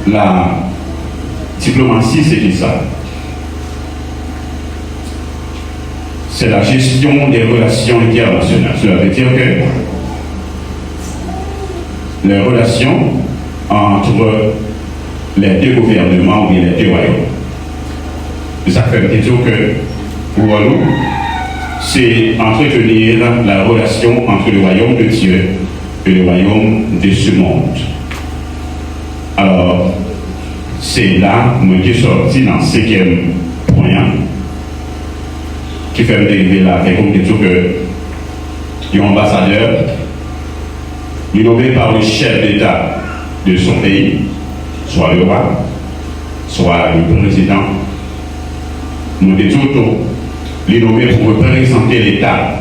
La diplomatie, c'est qui ça? C'est la gestion des relations internationales. Cela veut dire que les relations entre les deux gouvernements ou bien les deux royaumes. Ça fait dire que pour nous, c'est entretenir la relation entre le royaume de Dieu et le royaume de ce monde. Alors, c'est là que je suis sorti dans le 5e point qui fait me dériver là, comme dire que l'ambassadeur, il est nommé par le chef d'État de son pays, soit le roi, soit le président. Nous disons tout, il est nommé pour représenter l'État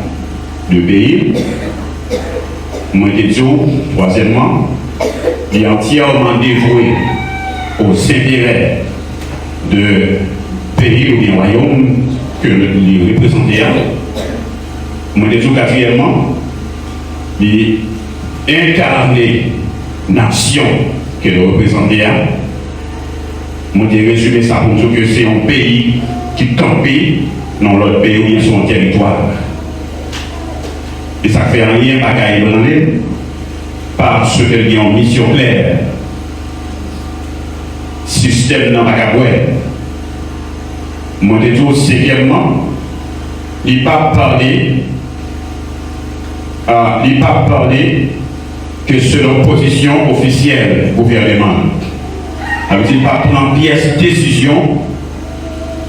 du pays. Nous disons, troisièmement, il est entièrement dévoué aux intérêts de pays ou bien royaume que il représentait. Nous disons quatrièmement, il incarné nation que le représentait. Nous disons résumer ça pour dire que c'est un pays qui campait dans l'autre pays ou bien sur un territoire. Et ça fait rien à qu'à ébranler parce qu'il y a une mission claire. Système dans la cabouette. Moi, je dis cinquièmement, il ne pas parler que selon position officielle gouvernementale. Il ne pas prendre pièce décision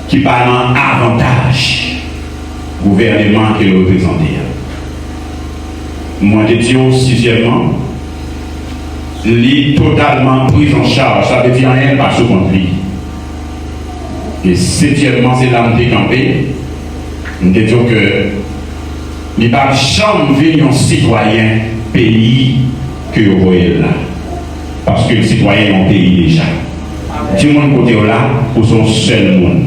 qui parle en avantage gouvernement qui le représente. Moi, je dis sixièmement, il est totalement pris en charge, ça veut dire rien par ce contre lui. Et septièmement, c'est l'âme décampée. Je dis que il n'y a pas jamais un citoyen pays que vous voyez là. Parce que le citoyen est un pays déjà. Du monde côté là, pour son seul monde.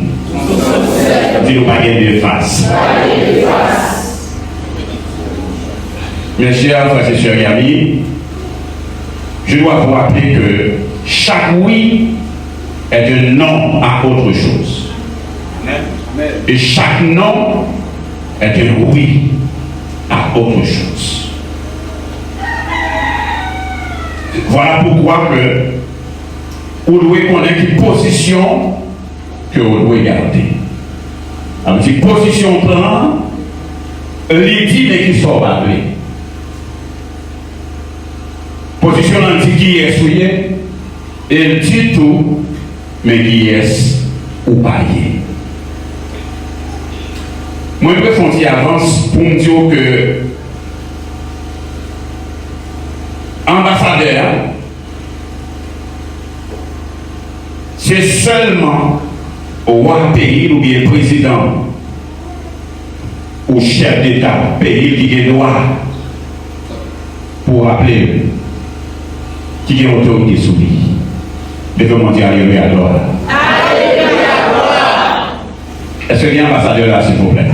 Dis-nous pas de face. Mes chers frères et sœurs et amis, je dois vous rappeler que chaque oui est un non à autre chose. Et chaque non est un oui à autre chose. Voilà pourquoi que vous devez connaître une position que vous devez garder. Avec une position prend, l'idée qui sort battre. Position antique qui est souillée, elle dit tout, mais qui est ou pas. Moi, je vais faire avance pour me dire que ambassadeur, c'est seulement au roi pays ou bien président ou chef d'État pays qui a droit pour rappeler qui a autorité sur lui. Devons dire alléluia alors. Est-ce qu'il y a un ambassadeur là, s'il vous plaît?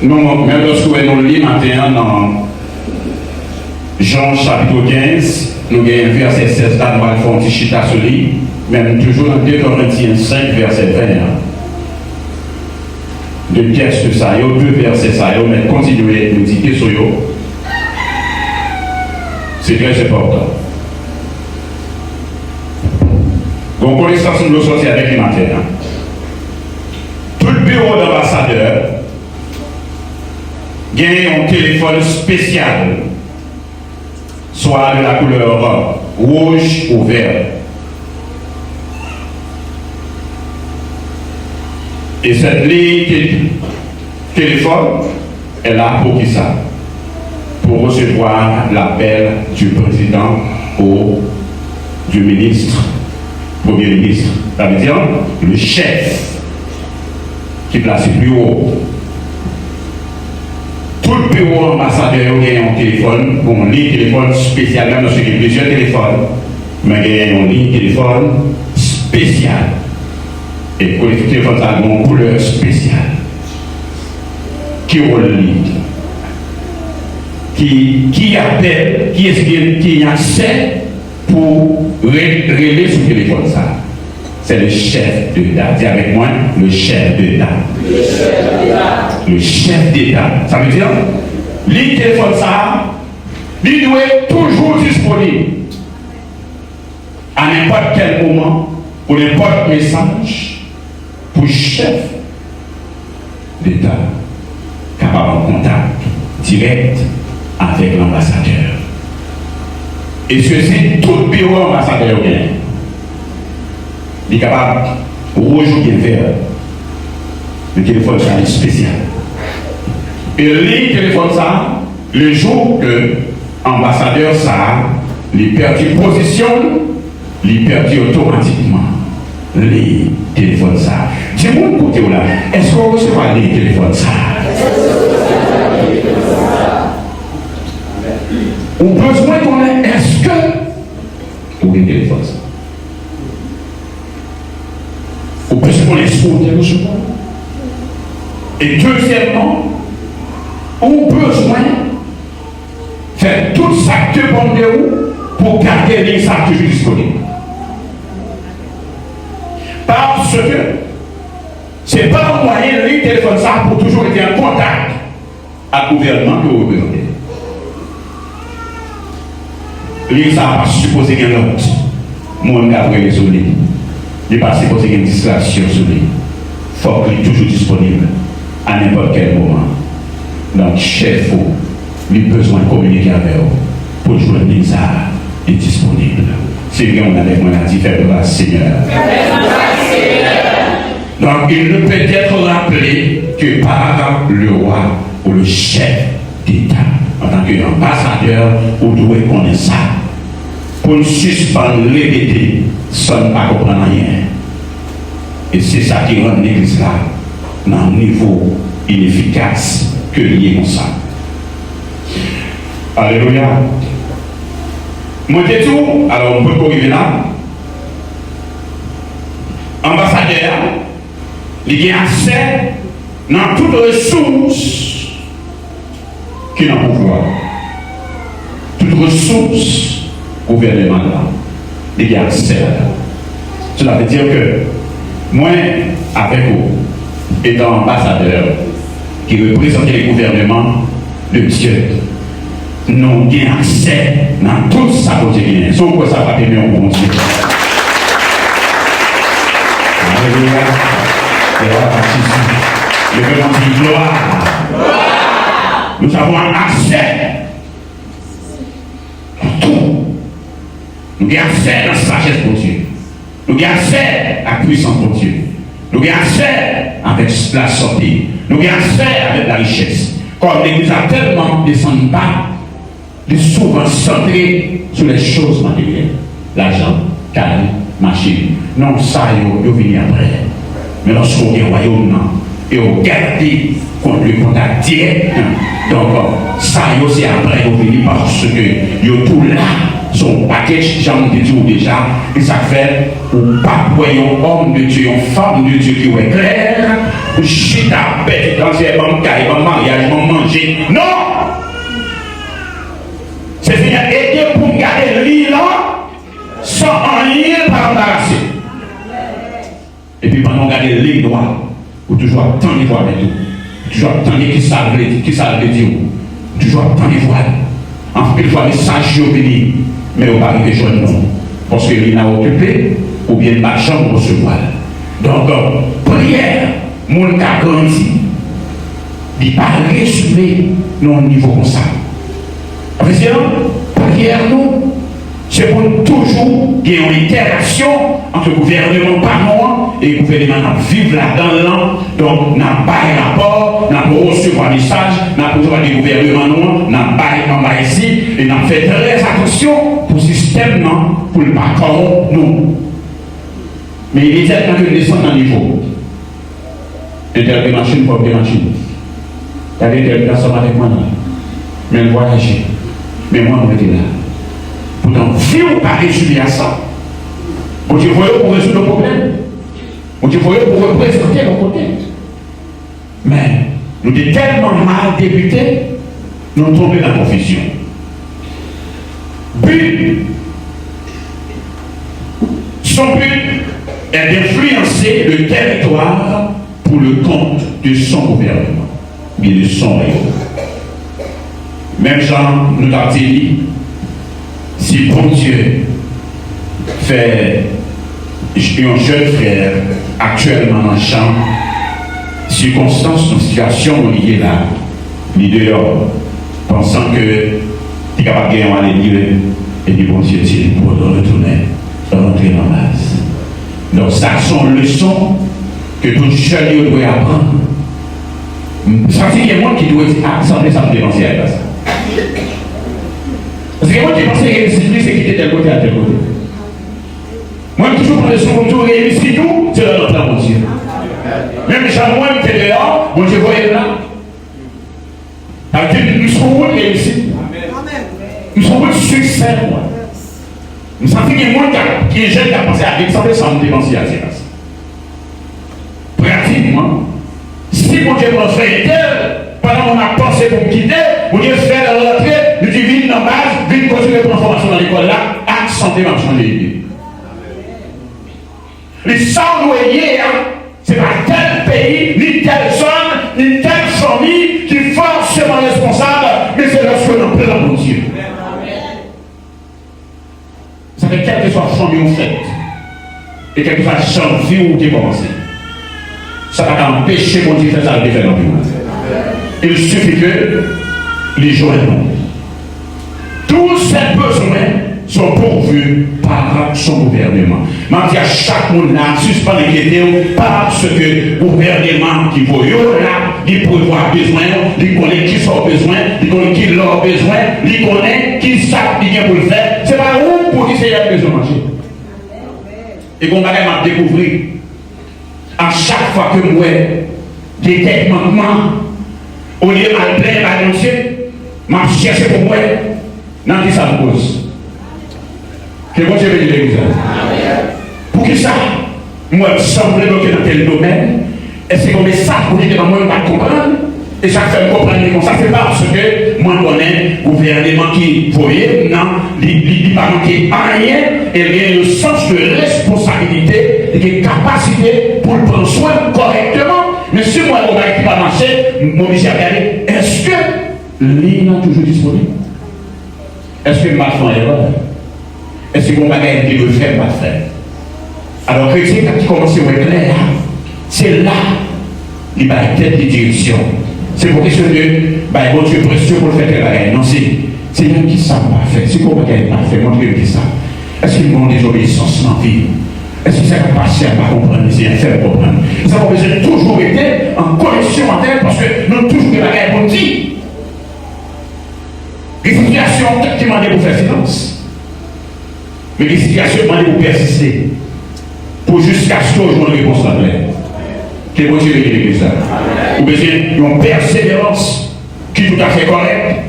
Nous, même lorsque nous lisons matin dans Jean chapitre 15, nous avons un verset 16, là, nous allons faire un petit chita sur lui, même toujours dans 2 Corinthiens 5, verset 20. De texte ça, 2 versets ça, mais continuez de méditer sur eux. C'est très important. Donc, connaissance, nous le sortir avec les matins. Tout le bureau d'ambassadeur gagne un téléphone spécial, soit de la couleur rouge ou vert. Et cette ligne téléphone est là pour qui ça? Pour recevoir l'appel du président ou du ministre, premier ministre. Ça veut dire le chef qui place plus haut. Tout le bureau ambassadeur a un téléphone, un ligne téléphone spécial, même si il y a plusieurs téléphones, mais il y a une ligne téléphone spéciale. Et pour les téléphones, ça a une couleur spéciale. Qui relie, qui appelle, qui a accès pour régler ce téléphone ça. C'est le chef d'État. Dis avec moi, le chef d'État. Le chef d'État. Le chef d'État. Ça veut dire, le téléphone ça, il doit être toujours disponible. À n'importe quel moment, pour n'importe quel message, pour le chef d'État, capable en contact direct avec l'ambassadeur. Et ceci, tout le bureau ambassadeur bien. Il est capable de rejouer vers le téléphone ça est spécial. Et le téléphone ça, le jour que l'ambassadeur ça, il perdu position, il perdu automatiquement les téléphones ça. Dis-moi de côté là, est-ce qu'on recevra les téléphones ça? On a besoin qu'on ait, est-ce que vous avez des téléphones ça? Au plus qu'on les souhaite recevoir. Et deuxièmement, on a besoin de faire tout ça que vous pour garder les sacs toujours disponibles. Parce que ce n'est pas un moyen de téléphone ça pour toujours être en contact avec le gouvernement que vous représentez. L'ISA n'a pas supposé qu'il y ait l'autre. Moi, je vais résoudre. Il n'est pas supposé qu'il y ait une distraction sur lui. Il faut qu'il soit toujours disponible à n'importe quel moment. Donc, chef, il a besoin de communiquer avec vous pour jouer l'ISA est disponible. C'est bien, on a avec moi la différence, Seigneur. Donc, il ne peut être rappelé que par le roi ou le chef d'État. En tant qu'ambassadeur, vous devez connaître ça. Pour nous suspendre l'égalité, ça ne pas comprendre rien. Et c'est ça qui rend l'église là, dans un niveau inefficace que lié comme ça. Alléluia. Moi, je dis tout, alors on peut corriger là. Ambassadeur, il a accès dans toutes les ressources qui n'ont pas pouvoir. Toutes ressources gouvernementales, il a accès à ça. Cela veut dire que moi, avec vous, étant ambassadeur qui représente les gouvernements de Dieu, nous avons accès dans tout ça que j'ai. Sauf que ça va aimer au bon Dieu. Alléluia. Le vraiment dit gloire. Nous avons accès à tout. Nous avons accès à la sagesse pour Dieu. Nous avons accès à la puissance pour Dieu. Nous avons accès avec la santé. Nous avons accès avec la richesse. Comme l'Église a tellement descendu bas, de souvent centré sur les choses matérielles. L'argent, carré, machine. Non, ça, il vient après. Mais lorsqu'on est au royaume, non. Et on garde contre le contact direct. Donc, ça, c'est après, on vient parce que yo tout là, son package, j'en ai dit déjà, et ça fait, ou pas pour un homme de Dieu, une femme de Dieu qui est claire, ou chute à bête dans ses banques, un mariage, un manger. Non! C'est Seigneur aider pour garder l'île sans en lien par embarrasser. Et puis pendant garder l'île droite, vous toujours attendre de voir avec tout. Toujours attendre qui ça veut dire. Toujours attendre de voir. En fait, il faut aller sages au béni. Mais on va arriver jeune non. Parce que l'île a occupé, ou bien pas chambre recevoir. Donc, prière, mon cas grandi. Il ne va pas résumer nos niveaux comme ça. Président, prière nous, c'est pour toujours qu'il y ait une interaction entre le gouvernement parlant et le gouvernement vivre là-dedans. Donc, nous n'avons pas un rapport, nous n'avons pas reçu un message, nous n'avons pas besoin du gouvernement, nous n'avons pas ici, et nous avons fait très attention pour ce système, pour ne pas corrompre nous. Mais il est tellement que nous descendons dans le niveau. Des machines pour des machines. Il y a des personnes avec moi, mais elles voyagent. Mais moi, on était là. Pourtant, si on n'a pas résumé à ça, on dit, voyez pour résoudre le problème. On dit, voyez pour représenter le côté. Mais nous sommes tellement mal débutés, nous sommes tombés dans la confusion. But, Son but est d'influencer le territoire pour le compte de son gouvernement, mais de son royaume. Même Jean nous a dit, si bon Dieu fait un jeune frère actuellement dans le champ, circonstance ou situation où il est là, il est dehors, pensant que il est capable de gagner un Dieu, et puis bon Dieu dit pour retourner, rentrer dans la base. Donc ça sont leçons que tout jeune doit apprendre. Ça c'est qu'il y a des gens qui doivent dire, ah, ça me fait penser à ça. Parce qu'il y a des gens qui pensent que l'Église c'est quitter tel côté à tel côté. Moi, je toujours prends le son, toujours réussir tout, c'est dans notre plan, mon Dieu. Même les gens, moi, qui étaient dehors, bon Dieu, voyez là. Alors, nous sommes tous réussis. Nous sommes tous succès, moi. Nous savons qu'il y a des gens qui est jeune qui a pensé à Dieu, ça me dépenser à Dieu. Pratiquement, si mon Dieu prend soin d'elle, pendant qu'on a pensé pour me quitter, mon Dieu fait la rentrée, nous dit, viens dans la base, viens continuer la transformation dans l'école là, à santé, ma changer. Les sans-loyers, ce n'est pas tel pays, ni telle zone, ni telle famille qui est forcément responsable, mais c'est lorsque l'on plaît mon Dieu. Ça fait quelle que soit la famille ou faite, et quelle que soit la chambre vie où tu commencé, ça va t'empêcher mon Dieu de faire ça le développement. Il suffit que les joignent. Tous ces besoins sont pourvus par son gouvernement. Je dis à chaque monde là, suspend l'inquiétude par ce que le gouvernement qui vaut là, il prévoit besoin, il connaît qui sont besoin, il connaît qui leur besoin, il connaît qui savent bien pour le faire. C'est pas où pour qui c'est besoin de manger. Et qu'on va découvrir, à chaque fois que moi, des manquements, au lieu de mal plein, balancer, je cherche pour moi, dans qui ça me cause. Que bon Dieu bénisse l'église. Pour qui ça, moi, je semble bloqué dans quel domaine, est-ce que comme ça, pour dire que moi, je ne vais pas comprendre, et chaque fois, je comprends comme ça, c'est parce que moi, je connais le gouvernement qui voyait, non, il ne va manquer rien, et il y a le sens de responsabilité et de capacité pour le prendre soin correctement. Mais si moi, je ne vais pas marcher, mon obligé à regarder, est-ce que l'île est toujours disponible? Est-ce que je m'a fait erreur? Est-ce que mon bagage qui le fait, pas faire? Alors, chrétien, quand il commence à être clair, c'est là, il va être tête de direction. C'est pour question de, bon Dieu, précieux pour le faire bagage. Non, c'est lui qui savent pas faire. C'est pour bagage pas faire, montre qui ça. Est-ce qu'il manque des obéissances dans la vie? Est-ce que ça va passer à pas comprendre, c'est à faire comprendre? Ça va besoin de toujours être en connexion en terre parce que nous avons toujours des bagages pour dire. Les situations qui demandent pour faire silence. Mais les situations demandent pour persister. Pour jusqu'à ce qu'on ait une réponse à pleine. Que bon Dieu bénisse l'église. Ou besoin d'une persévérance qui est tout à fait correcte.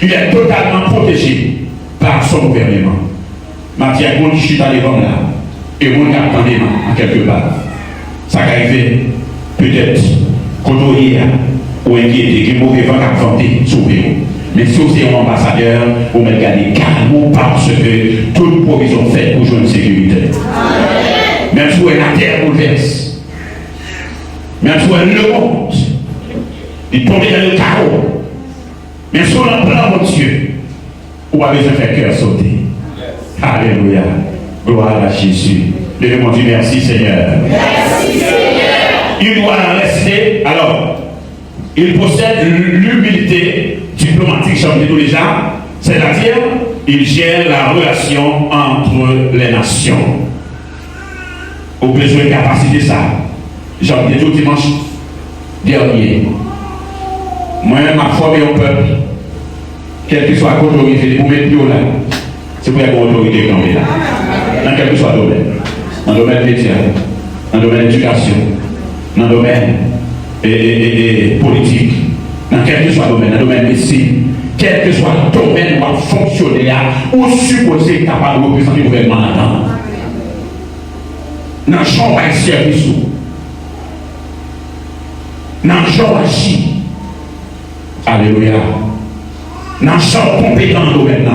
Il est totalement protégé par son gouvernement. Mathieu, mon qui chute à l'évent là, et mon qui attendait en quelque part. Ça va arriver, peut-être, côtoyer ou inquiéter, qui est mauvais vent à vanter sur vous. Mais si vous êtes un ambassadeur, vous mettez garder calme parce que toute provision faite pour jouer une sécurité. Même si la terre bouleverse, même si le monde, il tombe dans le chaos, même si on a plein mon Dieu, vous avez besoin de faire cœur sauter. Alléluia. Gloire à Jésus. Levez-moi du merci Seigneur. Merci Seigneur. Il doit en rester. Alors, il possède l'humilité diplomatique, j'en dis tous les gens, c'est-à-dire, il gère la relation entre les nations. Au besoin de capacité, ça. J'en dis tout dimanche dernier. Moi-même, ma formé au peuple, quel que soit l'autorité, pour mettre là, c'est pour y avoir l'autorité qui est là. Dans quel que soit le domaine. Dans le domaine médical, dans le domaine d'éducation, dans le domaine politique, dans quel que soit le domaine, dans le domaine médecine, quel que soit le domaine où fonctionner là, où supposé capable de représenter le gouvernement là-dedans. Dans le champ de service, dans le champ d'agir. Alléluia. Dans le champ compétent dans le domaine là.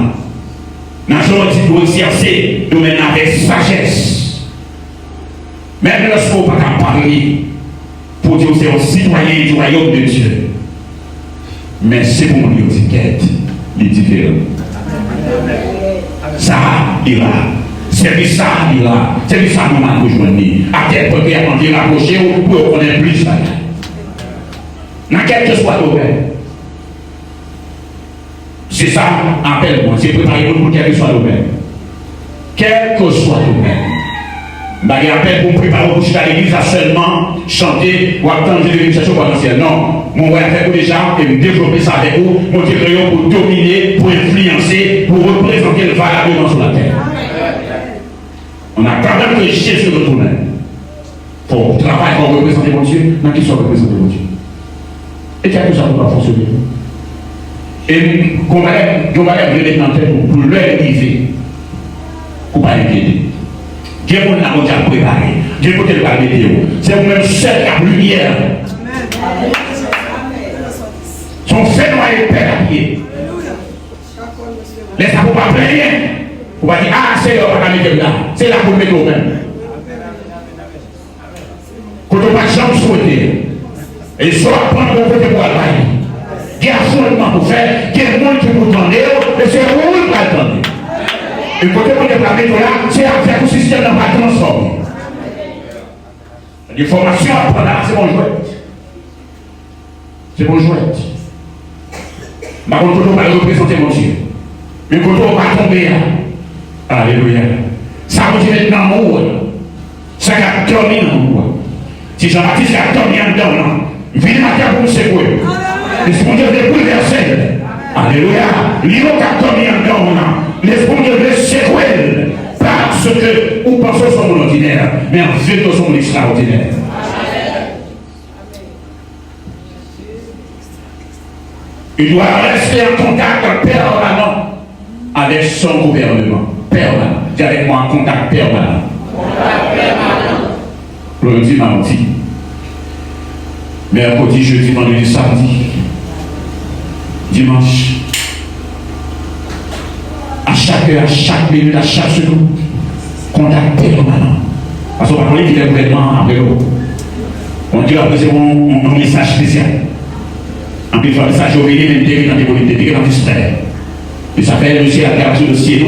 Dans le champ de exercer le domaine avec sagesse. Même lorsqu'on ne peut pas parler pour dire que c'est un citoyen du royaume de Dieu. Mais c'est pour mon étiquette, les différents. Ça, il a. C'est ça, il a. C'est ça, nous avons rejoint. À quel point il a envie de rapprocher pour connaître plus ça. Dans quel que soit le domaine. C'est ça, appelle-moi. C'est préparer pour quel que soit le domaine. Quel que soit le domaine. Je appelle pour préparer pour à l'église à seulement chanter ou attendre l'éducation potentielle. Non, mon voyage avec vous déjà et me développer ça avec vous, mon crayon pour dominer, pour influencer, pour représenter le valable sur la terre. On a quand même que Jésus retourne. Pour travailler pour représenter mon Dieu, dans qui soit représenté mon Dieu. Et qu'est-ce que ça ne peut pas fonctionner? Et qu'on va aller dans tête pour leur arriver, pour ne pas inquiéter. Dieu vous l'a déjà préparé. Dieu vous l'a météo. C'est vous-même seul la lumière. Son fait noir et père à pied. Laissez vous pas rien. Vous va dire, ah, c'est là, on va mettre là. C'est là pour le mettre au même. Quand on va jamais souhaiter. Et soit prendre mon côté pour aller. Il y a un fondement pour faire. Il y a un monde qui vous tendez. Et c'est vous qui vous attendez. Et côté pour les planer là, c'est avec le système n'a pas transformé. Les formations à prendre là, c'est bon jouet. C'est bon jouet. Mais quand on va représenter mon Dieu, mais quand on va tomber là, alléluia. Ça vous dit maintenant en haut. Ça a dormi en haut. Si Jean-Baptiste a dormi en dedans, venez matin pour me secouer. L'Esprit de Dieu veut bouleverser. Alléluia. L'îlot a dormi en dedans. L'Esprit de Dieu veut secouer. Parce que vous pensez sur mon ordinaire, mais en fait, nous sommes extraordinaires. Il doit rester en contact permanent avec son gouvernement. Permanent. Dis avec moi en contact permanent. Lundi, mardi, mercredi, jeudi, vendredi, samedi, dimanche. À chaque heure, à chaque minute, à chaque seconde, contact permanent. Parce qu'on va parler qu'il y a un gouvernement après l'autre. On dit après c'est un message spécial. En plus, un message au milieu, même dans des politiques, dans des sphères. Il s'appelle aussi la création de ciel.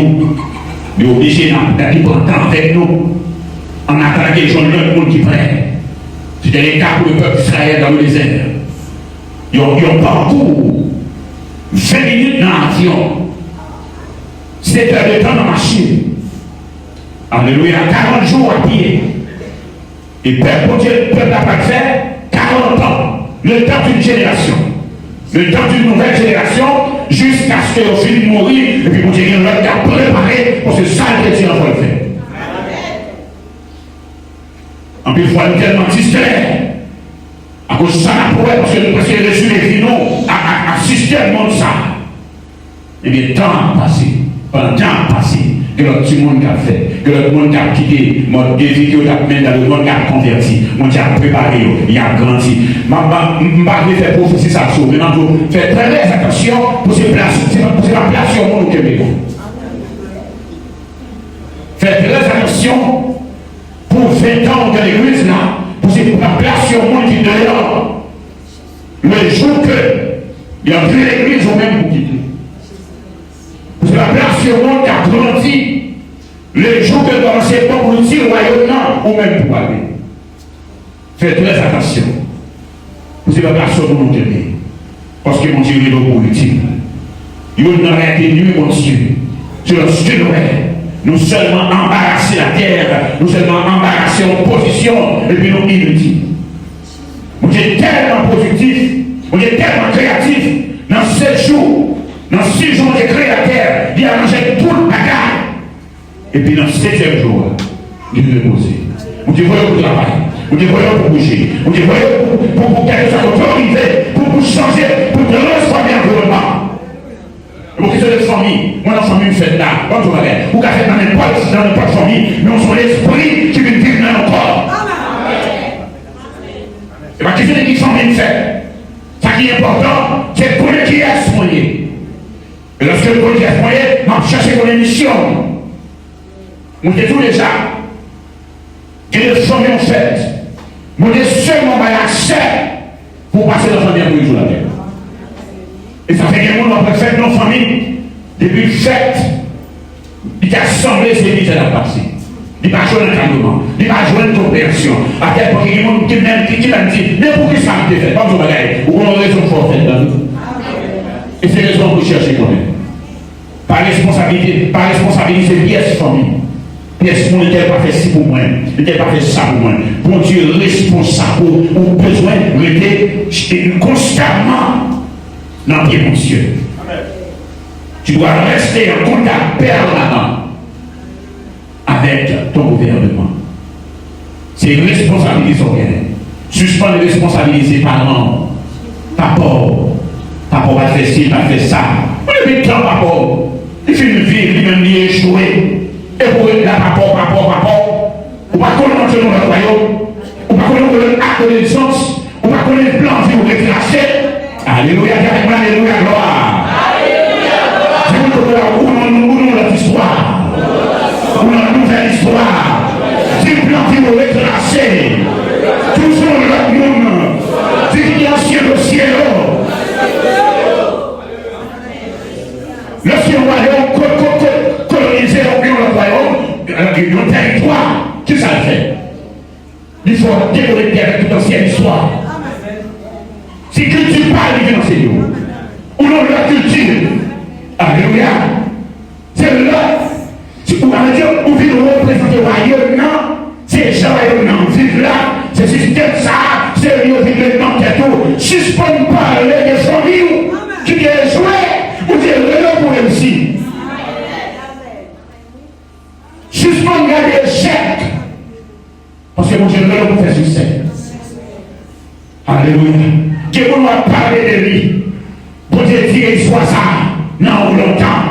Il est obligé d'aller prendre temps avec nous. En attendant que les gens le monde qui prennent. C'était le cas pour le peuple d'Israël dans le désert. Ils ont parcouru 20 minutes dans l'avion. 7 heures de temps dans la machine. Alléluia, 40 jours à pied. Et le peuple n'a pas fait 40 ans. Le temps d'une génération. Le temps d'une nouvelle génération, jusqu'à ce qu'on finisse de mourir, et puis vous direz, on l'a préparé pour ce sale que Dieu envoie le faire. En plus, il faut être tellement distrait. À cause de ça, parce que nous presque reçu les finaux à système monde ça. Eh bien, temps passé, pendant temps passé, que notre petit monde a fait, que notre monde a quitté, notre vie qui a mené dans le monde a converti, mon Dieu a préparé, il a grandi. Je ne vais pas faire prophétie ça, mais je vais faire très attention pour se placer au monde au Québec. Faites très attention pour 20 ans de l'église là, pour se placer au monde qui est dehors. Le jour que il y a plus l'église au même pour quitter. Pour se placer au monde qui a grandi. Le jour que commencez pas pour nous dire le royaume ou même pour aller. Faites très attention. Vous avez la chose pour nous tenir. Parce que mon Dieu est le politique. Il n'aurait été nu, mon Dieu. Sur le sujet nous seulement embarrasser la terre, nous seulement embarrasser en position, et puis nous inutiles. Mon Dieu est tellement positif, mon Dieu est tellement créatif. Dans 7 jours, dans 6 jours, j'ai créé la terre, il a arrangé tout le bagage. Et puis dans le 7e jour, il est reposé. On dit, voyons pour travailler. On dit, voyons pour bouger. On dit, voyons pour quelque chose qu'on peut arriver, pour changer, pour transformer l'environnement. Pour question de famille, moi dans la famille, je fais là, comme je vais ou qu'à faire dans n'importe famille, mais on soit l'esprit qui vient vivre dans nos corps. Et ma question de qui famille fait. Ce qui est important, c'est pour le qui est soigné. Et lorsque le qui est soigné, on cherche pour l'émission. On dit tout déjà. qui est famille en fait. Mon Dieu seulement accès pour passer dans la famille pour jouer la terre. Et ça fait que nous avons fait nos familles depuis fête. Il a assemblé ces vies à la passé. Il va jouer un calmement. Il va jouer une coopération. À tel point qu'il y a des gens qui m'aiment dit, mais pour qui ça me fait? Pas de bagaille. Ou on a raison pour faire dans nous. Et c'est raison pour chercher quand même. Par responsabilité, pièce famille. Pièce mon n'était pas fait ci pour moi. N'était pas fait ça pour moi. Bon Dieu responsable ou besoin de constamment dans le pied mon Dieu. Tu dois rester en contact permanent avec ton gouvernement. C'est une responsabilité souveraine. Suspendre les responsabilités parents, papa va faire ci, va faire ça. On est temps, papa. Il fait une vie, lui-même, il est échoué. Et pour être là, papa. On va connaître dans le royaume. On va connaître l'acte de naissance. On va connaître le plan de vie ou retracer. Alléluia, alléluia, gloire. Où nous notre histoire, où notre nouvelle histoire, c'est le plan qui nous retracer. Toujours notre monde, c'est qu'il y a un ciel au ciel. Lorsque le royaume colonisé le royaume, le territoire, qu'est-ce que ça fait? Il faut développer avec toute ancienne histoire. Si culture parle, il vient dans ces lieux. Ou non, la culture. Alléluia. C'est là. On va dire, on vit représenter le royaume, non? C'est gens qui vivent là. C'est système ça. C'est eux qui vivent dans le tout. Suspend pas les familles qui viennent jouer. Ou dire, le pour réussir. Suspend les échecs. Parce que mon Dieu, le pour faire succès. Alléluia. Dieu nous a parlé de lui. Pour Dieu dire, il soit ça. Non, longtemps.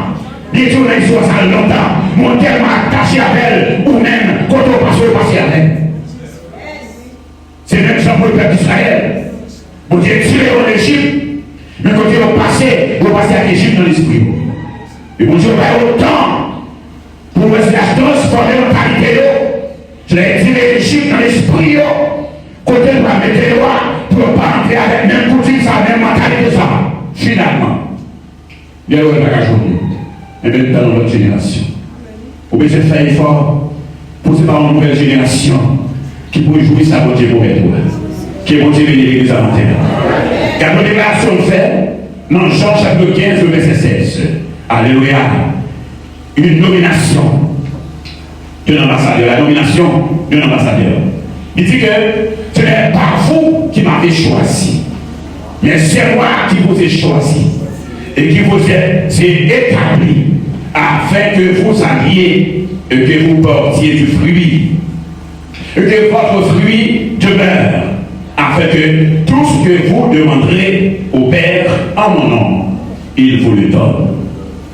Les tournées soit ça longtemps. Mon terme attaché à elle, ou même quand on passe à elle. C'est même ça pour le peuple d'Israël. Pour Dieu tuer en Égypte, mais quand ils vont passer à l'Égypte dans l'esprit. Et mon Dieu va autant pour la transformer en qualité. Je l'ai tiré l'Égypte dans l'esprit. Côté de la météo, pour ne pas entrer avec même coutume, ça, même mentalité, ça. Finalement. Bien le bagage aujourd'hui, et même dans notre génération. Vous pouvez faire effort pour cette nouvelle génération qui peut jouir sa beauté pour être, qui est bon Dieu béni l'église avant terre. Car nos déclarations fait dans Jean chapitre 15, verset 16. Alléluia. Une nomination d'un ambassadeur, la nomination d'un ambassadeur. Il dit que ce n'est pas vous qui m'avez choisi, mais c'est moi qui vous ai choisi. Et qui vous est établi afin que vous alliez et que vous portiez du fruit. Et que votre fruit demeure, afin que tout ce que vous demanderez au Père en mon nom, il vous le donne.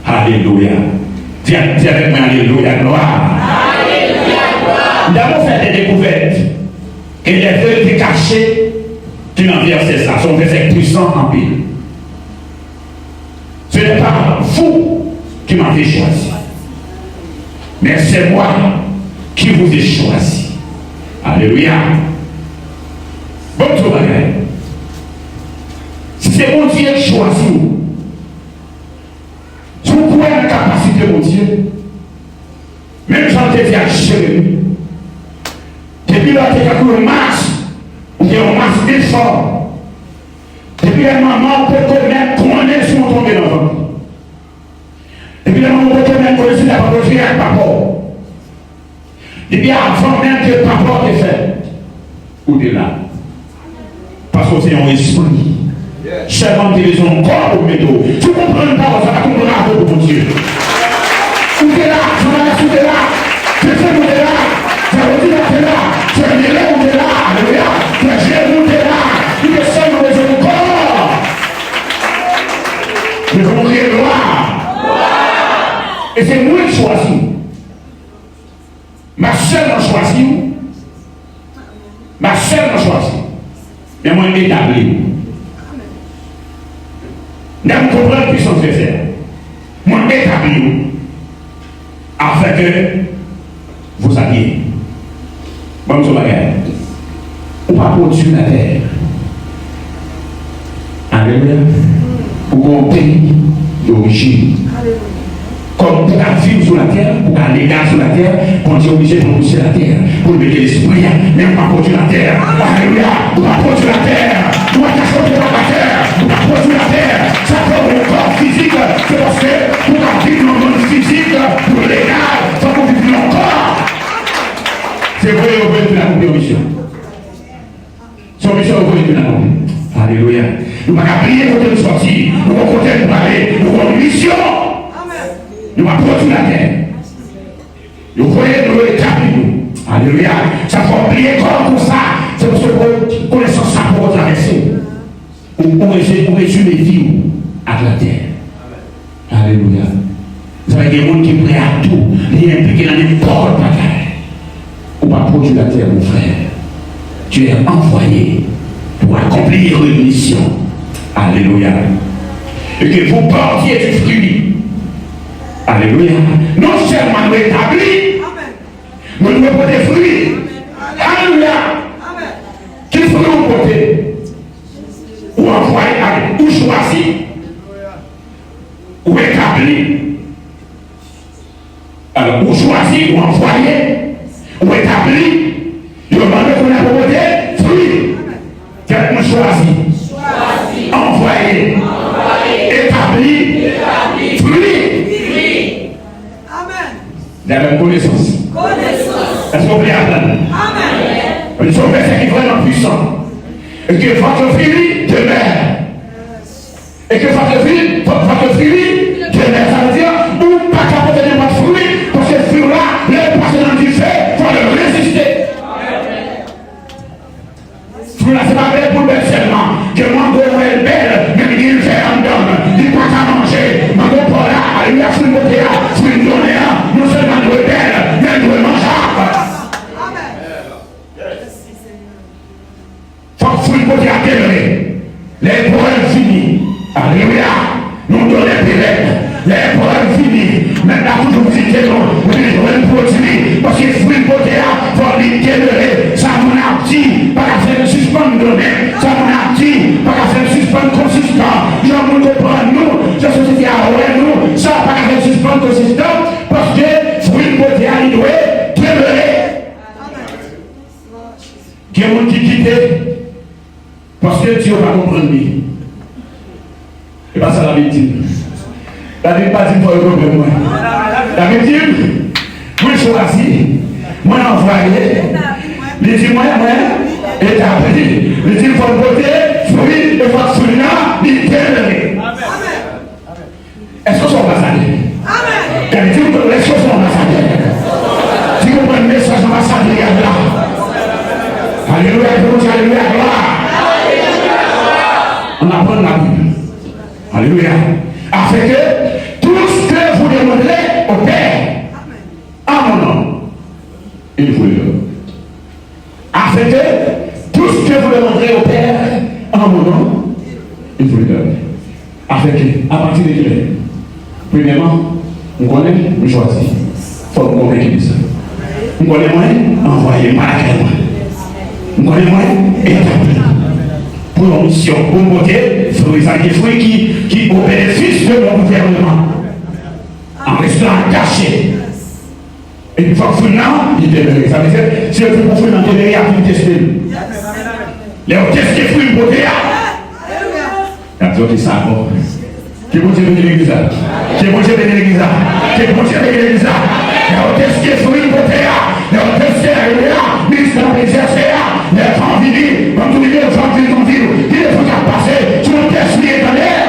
Alléluia. Dis avec moi, Alléluia, gloire. Alléluia, gloire. Nous avons fait des découvertes. Et les vérités cachées qui n'en verset ça sont des effets puissants en pile. Ce n'est pas vous qui m'avez choisi, mais c'est moi qui vous ai choisi. Alléluia. Bon tout bagage. Si c'est mon Dieu qui choisit vous, si vous pouvez la capacité de mon Dieu, même quand tu es à Jérémie, depuis là, tu es à un masse, ou tu es un masse d'effort. Depuis la maman peut connaître si on tombe dans le ventre. Depuis la maman peut connaître si la papa fait avec papa. Depuis avant même que papa t'ait fait. Ou t'es là. Parce que c'est un esprit. Seulement tu es son corps au métaux. Tu comprends pas, ça va comprendre un peu pour Dieu. Ou t'es là, tu vas là, tu es là. Tu es fait, tu es là. Tu es là, tu es là. Tu es là, tu es là. Alléluia. Tu es Jésus, tu es là. Tu es seul dans les corps. Mais comment dire gloire? Et c'est moi qui choisis. Ma soeur m'a choisi. Ma soeur m'a choisi. Mais moi, je m'établis. Je comprends la puissance de faire. Moi, je m'établis. Afin que vous alliez. Bon, sur la guerre. On va produire la terre. Alléluia. Pour un pays d'origine. Comme pour vivre sur la terre, pour aller légal sur la terre, quand tu es obligé de pousser la terre, pour mettre l'esprit, mais on va produire la terre. Alléluia. On va produire la terre. On va t'acheter la terre. On va produire la terre. Ça fait un corps physique. C'est parce que pour vivre dans le monde physique, pour légal, ça faut vivre dans le corps. C'est vrai, on veut la mission. Son mission, on veut la Alléluia. Nous ne pouvons pas prier pour nous sortir. Nous ne pouvons pas parler. Nous avons une mission. Nous allons produire la terre. Nous voyons nous établir nous. Alléluia. Ça faut oublier comme ça. C'est parce que connaissance ça pour traverser. Pour résumer vie à la terre. Alléluia. Vous avez des gens qui sont prêts à tout. Ils sont impliqués dans n'importe quoi. On va produire la terre, mon frère. Tu es envoyé pour accomplir une mission. Alléluia. Et que vous portiez du fruit. Alléluia. Non seulement nous établis, mais nous porter des fruits. Alléluia. Quel fruit vous portez? Ou envoyé, ou choisi, ou établi. Alors, ou choisi, ou envoyé, ou établi. Il y a demandé qu'on a proposé fruit. Quelqu'un choisi, envoyé, établi, fruit. Amen. La même connaissance. Est-ce qu'on peut apprendre? Amen. Ils sont versets qui sont vraiment puissants. Et que votre fruit demeure. Et que votre fruit demeure. Ça veut dire, ou pas capable de votre fruit, parce que ce fruit-là, le passé dans du feu, il faut le résister. Fruit-là, c'est pas belle pour le bel seulement. Que mango est belle, mais il fait un homme. Il pas à manger. Mango pour là, il y a fruit de théâtre, fruit de donner, non seulement nous est belle, mais nous est mangeable. Faut que fruit de théâtre demeure. Les problèmes finis. Alléluia. Nous donnons les pérèdes. Les problèmes finis. Maintenant, toujours vous dites non. Vous dites problème produit. Parce que fruit de théâtre, faut les demeurer. Ça m'en a dit. Pas qu'à faire un suspens donné. Ça m'en a dit. Pas qu'à faire un suspens consistant. J'en vous comprends nous. Je suis dit à nous. Ça pas qu'à faire un suspens consistant. Parce que fruit de théâtre, il doit demeurer. Qui est mon qui quitte. Parce que Dieu va comprendre lui. Et pas ça la Bible dit. La Bible pas dit pour le problème. La Bible dit, moi choisi, moi envoyé, les dit moi établi. Les dit pour voter, fruit, et votre fruit là, il est. Est-ce que c'est ambassadeur? Amen. Quand il dit que les choses sont ambassadeurs. Si vous prenez le message ambassadeur, là. Alléluia, alléluia, gloire. On apprend la Bible. Alléluia. Afin que tout ce que vous demanderez au Père, en mon nom, il vous le donne. Afin que tout ce que vous demanderez au Père, en mon nom, il vous le donne. Afin que, à partir de là, premièrement, on connaît, on choisit. Il faut qu'on convainque de ça. On connaît moins, envoyez moi la moi. On connaît moins, établi. Pour une mission, pour une beauté, fruits qui au bénéfice de mon gouvernement. En restant caché. Et une fois que vous n'avez, il demeure. Ça veut dire, si vous pouvez vous n'entendez rien, vous testez. Les tests qui font une beauté, il y a d'autres qui savent. Qui vont dire venir l'église. Qui vont dire venir l'église. Qui vont dire venir l'église. Les tests qui font une beauté, les tests qui sont là, ministre de l'exercice, les gens vivent, comme tous les gens vivent, il faut qu'à passer sur le test qui est dans l'air.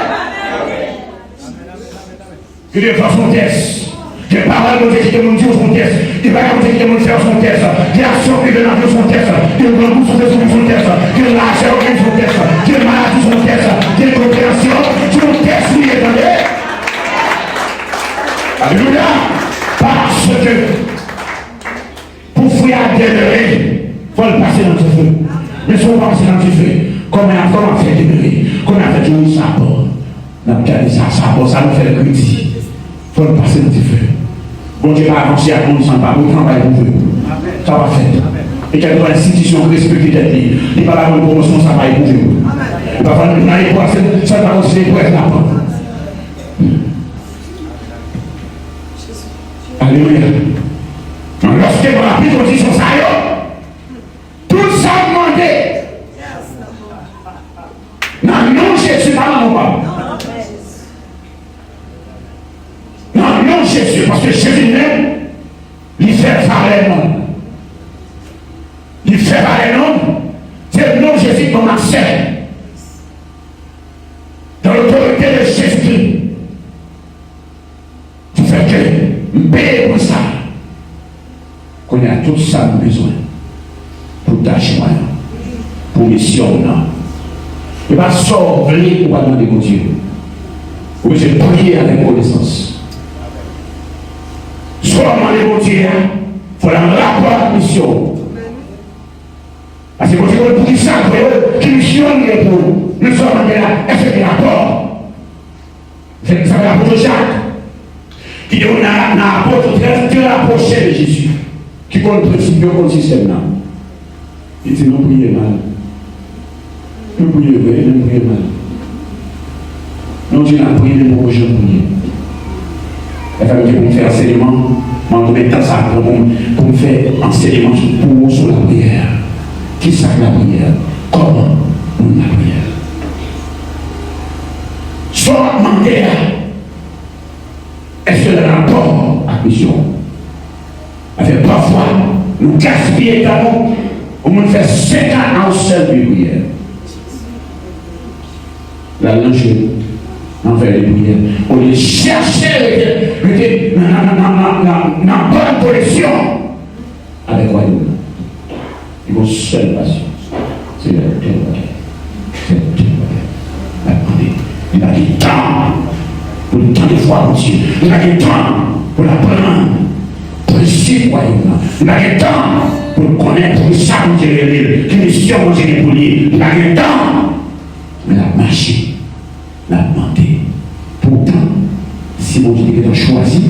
Il est dans son test. Il n'y a pas de qui demande son test. Il n'y a pas de qui demande faire son test. Il y a son qui demande son test. Il y a un grand son test. Il y a l'argent qui son test. Il y a la maladie son test. Il y a une compréhension. Son test qui est dans l'air. Alléluia. Parce que pour fouiller à demeurer, il faut le passer dans ce feu. Mais si on passe dans ce feu, comment on fait demeurer? Comment on fait jouer ça? On a regardé ça, ça nous fait le crédit. Il faut le passer dans ce feu. Bon Dieu va avancer à nous sans pas vous travailler pour vous. Ça va faire. Et quelle institution respectée d'être libre. Il n'y a pas la bonne promotion, ça va éprouver. Il n'y a pas la bonne ça va considérer pour être là. Alléluia. Lorsque dans la plus condition, ça y est, tout ça demandé. Non, non, Jésus, pas non pas. Non, non, Jésus, parce que Jésus même, il fait parler non. Il fait parler non. C'est le nom de Jésus qu'on accède. Dans l'autorité de Jésus. Tu fais que, paye pour ça. Qu'on a tout ça besoin. Pour ta joie. Pour mission. Il va sauver pour demander mon Dieu. Vous pouvez prier avec connaissance. Soit demander mon Dieu. Il faut la rapport à la mission. Parce que pour qui ça, qui mission est pour nous sommes là, est-ce qu'il y a rapport? C'est l'apôtre Jacques qui dit on a l'apôtre très rapproché de Jésus, qui compte le principe de système là. Il dit non, priez mal. Nous prions vrai, nous prions mal. Non, Dieu n'a prié, nous prions prier. La famille pour me faire enseignement, combien de temps ça prend pour me faire enseignement sur la prière. Qui ça la prière? Comment on la prière? Soit demander est-ce que le rapport à la mission? Avec parfois, nous gaspillons d'abord, on nous fait 5 ans en seule prière. La langue en fait les prières. On les chercher dans la bonne position avec quoi nous? Ils vont seule patience. C'est la telle. C'est la telle. Il a du temps pour le temps de foi en Dieu. Il a du temps pour la prendre. Pour le suivre. Il a du temps pour le connaître, pour le savoir qui mission pour lui. Il a du temps. Mais la marché, la demander. Pourtant, si mon Dieu est choisi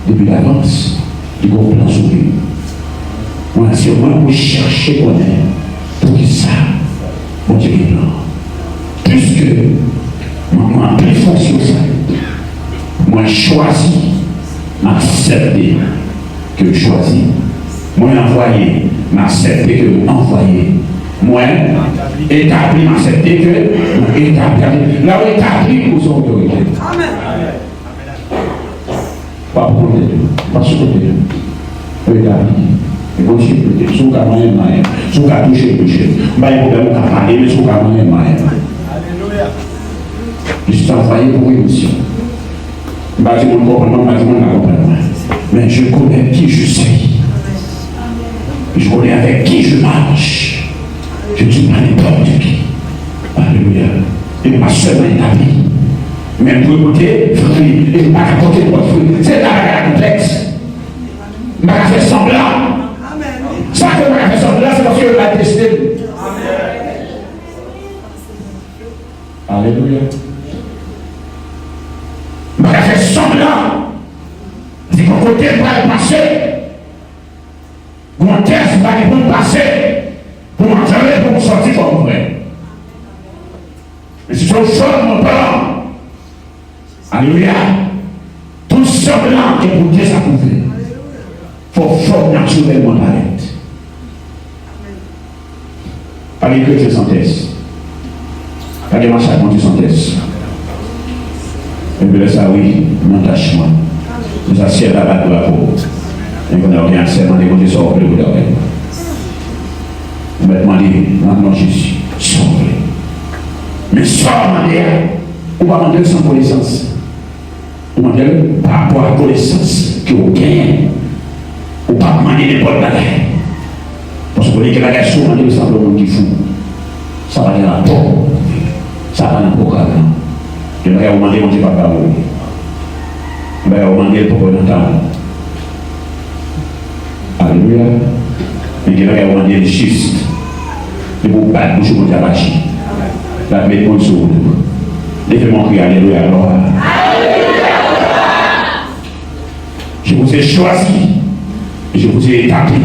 depuis l'avance, il va plan sur lui. Moi, c'est moi pour chercher connaître pour qu'il sache mon Dieu est blanc. Puisque moi, plus fonction ça, moi, choisi, m'accepter que je choisis. Moi, envoyé, m'accepter que vous envoyez. Moi, établi, m'accepter que vous établi. Là, où établi aux autorités. Amen. Pas pour côté de pas sur côté de établi. Et quand je peux sous la main, sous la touche, pas de problème à parler, mais sous la main. Alléluia. Je suis envoyé pour une mission. Je ne sais pas si vous comprenez, mais je connais qui je suis. Je connais avec qui je marche. Je ne suis pas n'importe qui. Alléluia. Et pas seulement établi. Mais pour écouter, et pas apporter votre fruit. C'est là la complexe. Je ne vais pas faire semblant. Ça que je vais faire semblant, c'est parce que je vais tester. Alléluia. Je vais faire semblant. C'est qu'on côté va le passer. Mon test va le passer. Pour m'entraîner, pour me sortir comme vrai. Mais si je sors mon parent, alléluia, tout semblant que pour Dieu ça pouvait. Il faut fort naturellement paraître. Pas les chrétiens sans test. Pas les marches à sans test. Et puis là, ça oui, mon tâchement. Nous assiettes la batte de la peau. Et qu'on a rien seulement des côtés sur le bout de l'oreille. On va demander, maintenant Jésus, sauve-le. Mais sauve-le, on va demander sans connaissance. On va demander par rapport à la connaissance que vous gagnez. On ne va pas demander n'importe quoi. Parce que vous voyez que la question, on dit simplement qu'il faut. Ça va aller à la porte. Ça va aller à la porte. Je vais vous demander, on ne dit pas parler. Je vais vous demander pour vous entendre. Alléluia. Mais je vais vous demander juste. Et vous battre pour vous abacher. La mettre pour vous. Laissez-moi crier Alléluia. Je vous ai choisi. Je vous ai établi.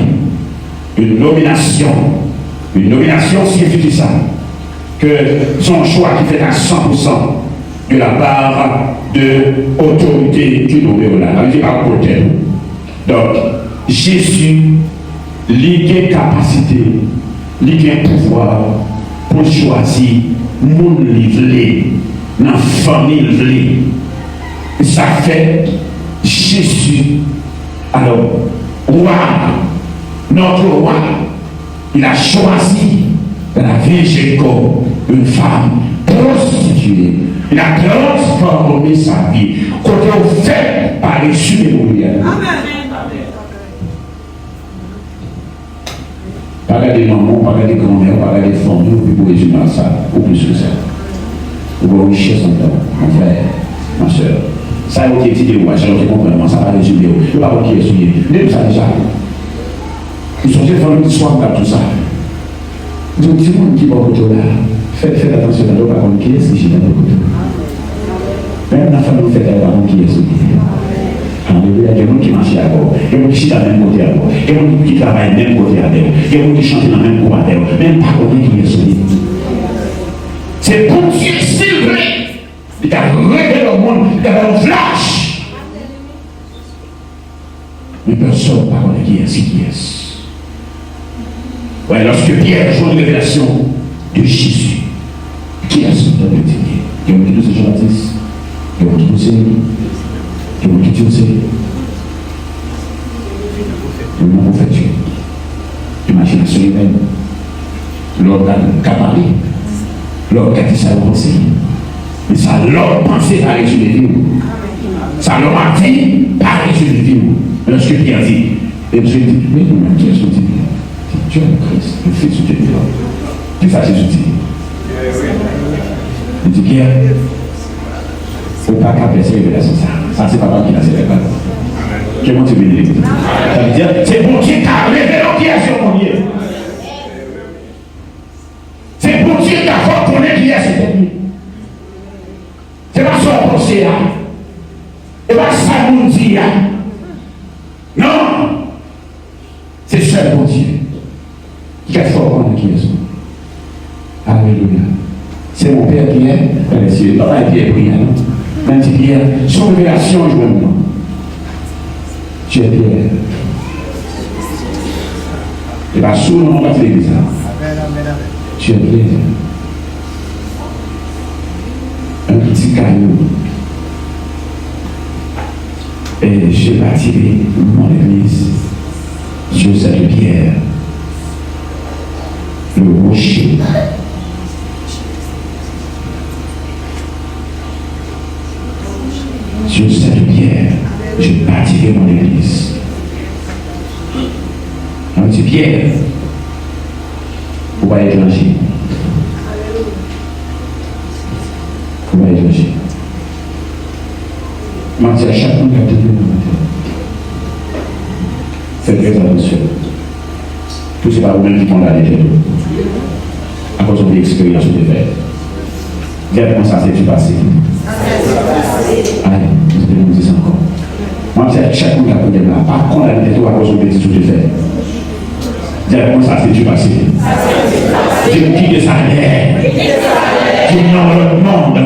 une nomination. Une nomination signifie ça. Que son choix qui fait à 100% de la part de l'autorité qui nous là. Il pas côté. Donc, Jésus, il a capacité, il a pouvoir pour choisir mon livre, dans la famille. Ça fait Jésus. Alors, roi, notre roi, il a choisi dans la Vierge une femme prostituée. Il a transformé sa vie. Côté au fait par les supérieurs. Pas des mamans, pas des grands-mères, pas des familles, ou plus résumer ça, ou plus que ça. Ou pour richesse en temps, mon frère, ma soeur. Ça a été dit, moi, j'ai compris, ça va résumer. Je ne sais pas qui est souillé. Même ça déjà. Ils sont des femmes qui soient dans tout ça. Donc, tout le monde qui va au côté là, faites attention à l'eau, par contre, qui est-ce qui est dans le côté. Même la famille fait par contre, qui est souillé. Il y a des gens qui marchent à bord, il y a des gens qui sont dans le même côté à bord, il y a des gens qui travaillent dans le même côté à bord, il y a des gens qui chantent dans le même côté à bord, même pas contre qui est souillé. C'est pour Dieu, s'il plaît. Il a révélé au monde, il a un flash. Mais personne ne parle de qui est, qui est. Ouais, lorsque Pierre joue une révélation de Jésus, qui est ce que Dieu? Il y a un qui nous est gentil, il y a un qui nous est, il y a un qui nous est, il y a un prophète, l'imagination humaine, l'organe caparé, l'organe qui s'est avancé. Mais ça leur pensé par les yeux de Dieu. Ça leur a dit par les yeux de Dieu. Lorsque Pierre dit, et Dieu dit, mais nous-mêmes, qui est-ce que Dieu dit? Dieu est Christ, le Fils de Dieu. C'est ça Jésus dit. Il dit, Pierre, il ne faut pas capter ces révélations. Ça, c'est pas moi qui l'a fait. Comment tu veux dire? Ça veut dire, c'est pour Dieu qui a révélé qui est sur mon Dieu. C'est pour Dieu qui a fait connaître qui est sur mon Dieu. C'est pas son procès là. C'est pas ça mon Dieu là. Non. C'est seul pour Dieu. Qui a fait connaître qui est sur mon Dieu. Alléluia. C'est mon Père qui est dans les cieux. Non, il est prière. Même si Pierre, son révélation, je me demande. Tu es Pierre. Et bien, sous le nom de l'église, tu es Pierre. Un petit caillou. Et j'ai bâti mon église sur cette pierre. Le rocher. Sur cette pierre, je bâtirai mon église. Un petit pierre, pour pas étranger. Pour pas étranger. Je dis à chaque monde qui a été dans ma tête. Faites très attention. Tout ce n'est pas vous-même qui condamnez les gens. À cause de l'expérience que vous avez faite. Directement, ça s'est passé. Allez, vous devez nous dire ça encore. Moi, je dis à chaque monde qui a été là, pas condamner les gens à cause de l'expérience que vous avez faite. Directement, ça s'est passé. Je me quitte sa mère. Je me dans le monde.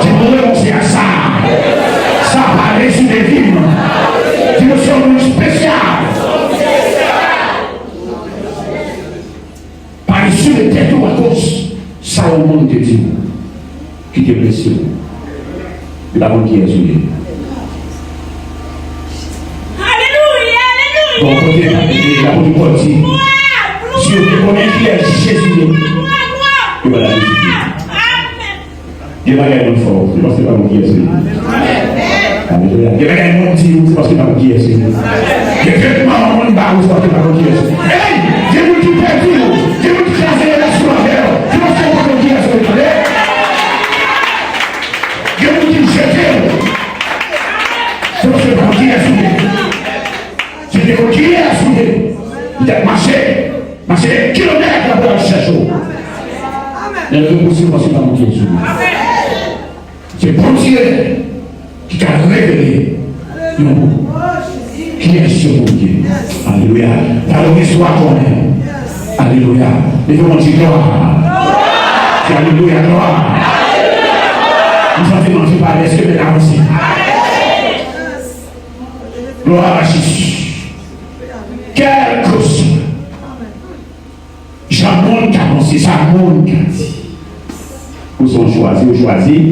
Je me renoncer à ça. Ça va aller sur les villes. Tu me sens spécial. Par-dessus les têtes ou à cause, ça au monde de Dieu. Qui te blesse. Et la bonne qui est souillée. Alléluia, Bon, côté, la bonne côté. Si on te connaît qui est Jésus, il va la visiter. Il va gagner fort, c'est parce que c'est pas mon qui est souillé. Il va gagner mon petit, c'est parce que c'est pas mon qui est souillé. Il va gagner mon barou, c'est parce que c'est pas mon qui est souillé. Hey, j'ai voulu tout perdu, j'ai voulu tout casser la soie avec eux. C'est parce que c'est pas mon qui est souillé. J'ai voulu tout jeter. C'est parce que c'est pas mon qui est souillé. C'est des qui est souillé. Il a marché des kilomètres pour aller chercher. Il y a des possibles parce que c'est pas mon qui est souillé. C'est pour Dieu qui t'a révélé le mot. qui est sur mon Dieu. Alléluia. Alors, l'histoire qu'on est. Alléluia. Les gens disent gloire. Alléluia, gloire. Nous sommes fait par l'esprit de la aussi. Gloire à Jésus. Quelle chose. J'amène qu'à penser, ça monte qu'à dire. Vous sont choisis, vous choisissez.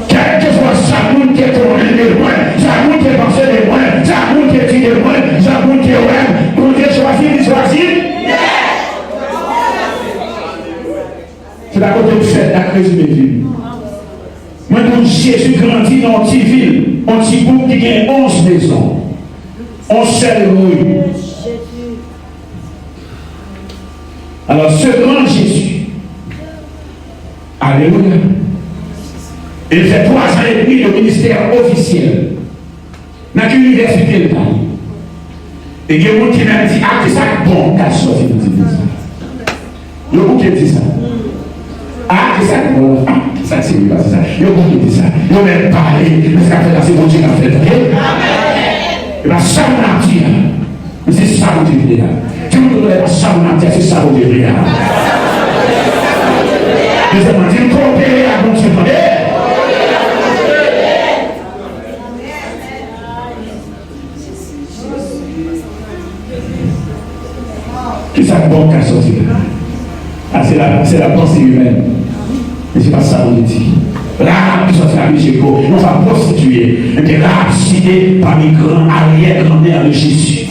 Quel que soit ça monte qui est tourné de loin, ça monte qui est pensé de loin, ça monte qui est dit de loin, ça monte qui est loin, pour Dieu choisir, il choisit. C'est la côté de fête, la résumé ville. Moi, quand Jésus grandit dans une petite ville, un petit groupe qui a 11 maisons, 11 seules rues. Alors, ce grand Jésus, alléluia, il fait 3 ans et demi de ministère officiel dans l'université de Paris. Et il y a un qui m'a dit, ah, c'est ça bon, qu'à sortir de cette église. Il y a un qui dit ça. Ah, c'est ça bon, ah, ça c'est oui, c'est ça. Il y a un qui dit ça. Il y a même parlé, mais ce qu'a fait là, c'est bon Dieu qui a fait. Et bien, ça, on a dit, mais c'est ça, on dit, là. Tu me donnes ça, on a dit, c'est ça, on dit, là. Mais ça m'a dit, coopérer à bon Dieu. Qui ça bon qu'à sortir? Ah, c'est la pensée humaine. Mais c'est pas ça qu'on dit. Là, qui sont la musique, on va prostituer. Et puis là, cité par les grands arrière-grand-mère de Jésus.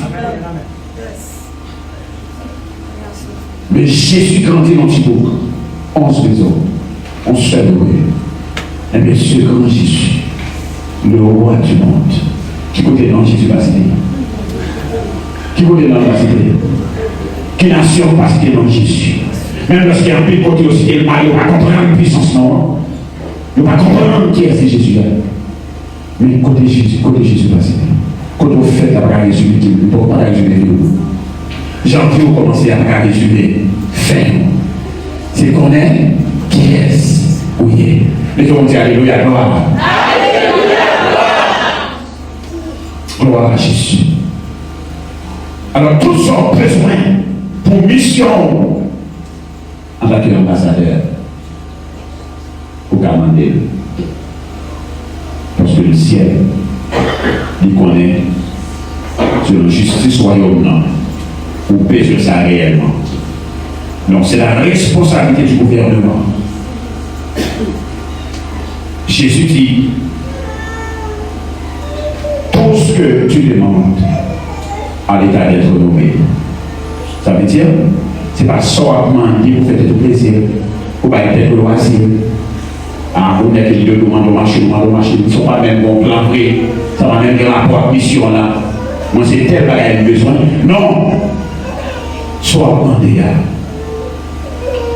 Mais Jésus grandit dans Thibaut. 11 maisons. 11 seul rue. Et bien, ce grand Jésus, le roi du monde, qui côté dans Jésus va citer? Qui côté dans la cité? Qui nation parce qu'il est dans Jésus. Même lorsqu'il y a un peu de côté aussi, il ne va pas comprendre la puissance, non. Il ne va pas comprendre qui est ce Jésus-là. Mais côté Jésus parce que quand on fait la bagarre résumée, il ne peut pas résumer. J'ai envie de commencer à la résumer. Faire. C'est qu'on est qui est-ce. Oui. Les gens disent Alléluia, gloire. Alléluia, gloire. Gloire à Jésus. Alors, tous sont besoin pour mission en tant qu'ambassadeur pour commander. Parce que le ciel, il connaît sur la justice royaume, ou paix sur ça réellement. Donc c'est la responsabilité du gouvernement. Jésus dit, tout ce que tu demandes à l'état d'être nommé. Ça veut dire, c'est pas seulement dit pour faire tout plaisir, pour pas être loisir. Ah, vous n'êtes que demande au marché, ils ne sont pas même bon plan vrai, ça va même dire rapport à mission là. Moi c'est tel bagage besoin. Non! Soit demandé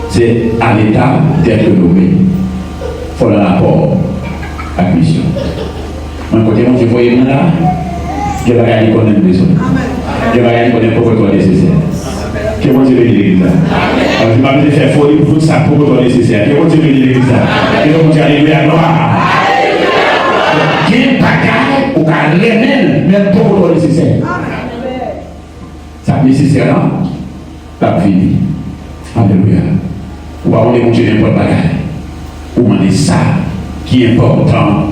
c'est à l'état d'être nommé. Il faut le rapport à la mission. Moi, côté moi, je voyais là, je vais aller connaître une maison. Je vais aller connaître pourquoi toi nécessaire. Que moi, je vais dire l'église là. Je ne vais pas faire folie pour ça, pourquoi toi nécessaire. Que moi, je vais dire l'église là. Que moi, je vais aller à gloire. Quel bagage ou qu'à l'aimer, même pourquoi toi nécessaire. Ça nécessaire là, la vie. Alléluia. Ou pas on est monté n'importe quoi. Ou on est ça qui est important.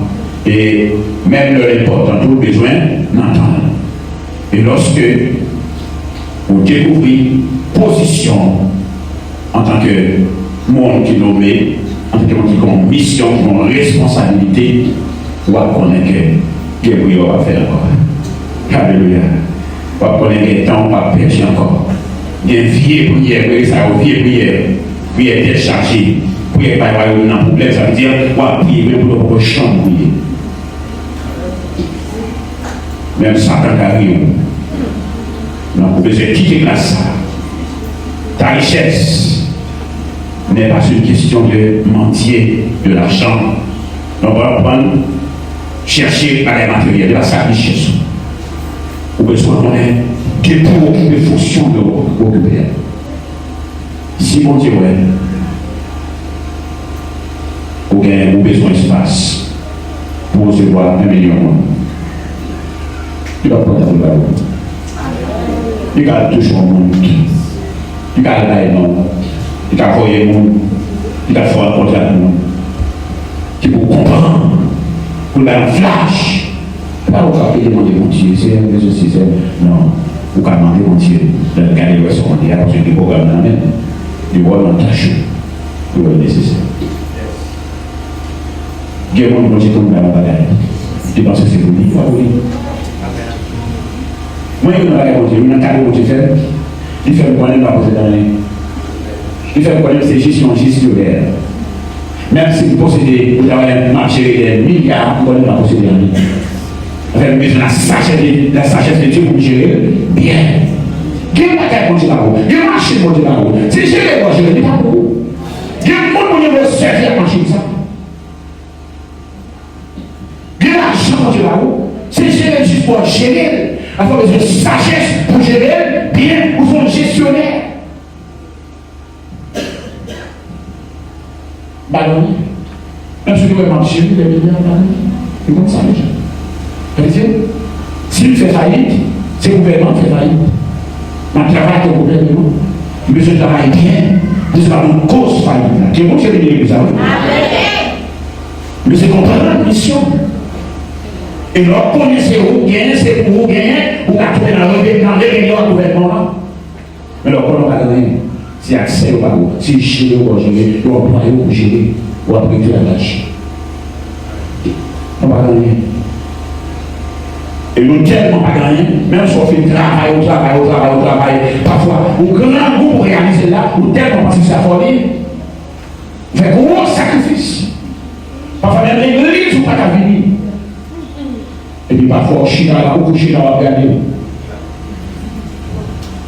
Et même l'important, tout le besoin d'entendre. Et lorsque vous découvrez position en tant que monde qui est nommé, en tant que monde qui a une mission, qui a une responsabilité, vous connaissez que Gabriel va faire encore. Alléluia. Vous connaissez que temps va perdre encore. Il y a une vieille prière, ça une vieille prière. Prière d'être chargée. Prière par un problème, ça veut dire qu'on prier pour votre chambre prier. Même Satan arrive. Donc, vous devez quitter la salle. Ta richesse n'est pas une question de mentir, de l'argent. Donc, on va prendre, chercher par les matériels, de la sa richesse. Vous avez besoin de pour occuper fonction de occuper. Si mon Dieu, vous avez besoin d'espace pour recevoir 1 million. Il va porter la route. Il va toucher le monde. Il va aller dans le monde. Il va envoyer le monde. Il va faire un contrat le monde. Qui vous comprendre. Vous avez un flash. Pas vous pouvez demander mon Dieu, c'est non. Vous pouvez demander mon Dieu. Dans le cas de l'Ouest, on dit, parce que le programme là même, il va dans ta chou. Il va être nécessaire. Il y a un monde qui tombe dans la bataille. Tu penses que c'est pour lui, il va pour lui. Moi, je ne vais pas dire, il y a un cadeau que tu fais. Il fait me connaître pas poser dans les. Il fait me connaître ces gestions gestionnaires. Même si vous possédez, vous avez un marché des milliards, vous ne connaissez pas posséder un milliard. Vous avez besoin de la sagesse de Dieu pour gérer bien. Il y a un bagaille pour gérer là-haut. Il y a un marché pour gérer là-haut. C'est gérer pour gérer, pas pour vous. Il y a un monde qui veut servir la machine, ça. Il y a l'argent pour gérer là-haut. C'est gérer juste pour gérer. Il faut besoin de sagesse pour gérer bien, pour son gestionnaire. Ballon. Même si vous avez marché, vous avez bien ballon. C'est comme ça déjà. C'est-à-dire, s'il fait faillite, c'est le gouvernement qui fait faillite. Mais le travail du gouvernement, mais ce travail bien, c'est pas une cause faillite. Qui est bon, c'est l'église. Mais c'est comprendre la mission. Et leur connaissez où bien, c'est pour vous gagner, vous avez trouvé dans les réunions du gouvernement. Mais leur connaissez pas rien. C'est accès au barreau, c'est gérer ou gérer, ou employer ou gérer, ou apprendre la tâche. On ne va pas gagner. Et nous tellement pas gagner, même si on fait travail, parfois, au grand goût pour réaliser là, ou tellement parce que c'est la folie, on fait gros sacrifice. Parfois même l'église ou pas qu'à venir. Et puis parfois, Chine là, ou Chine là, on va regarder.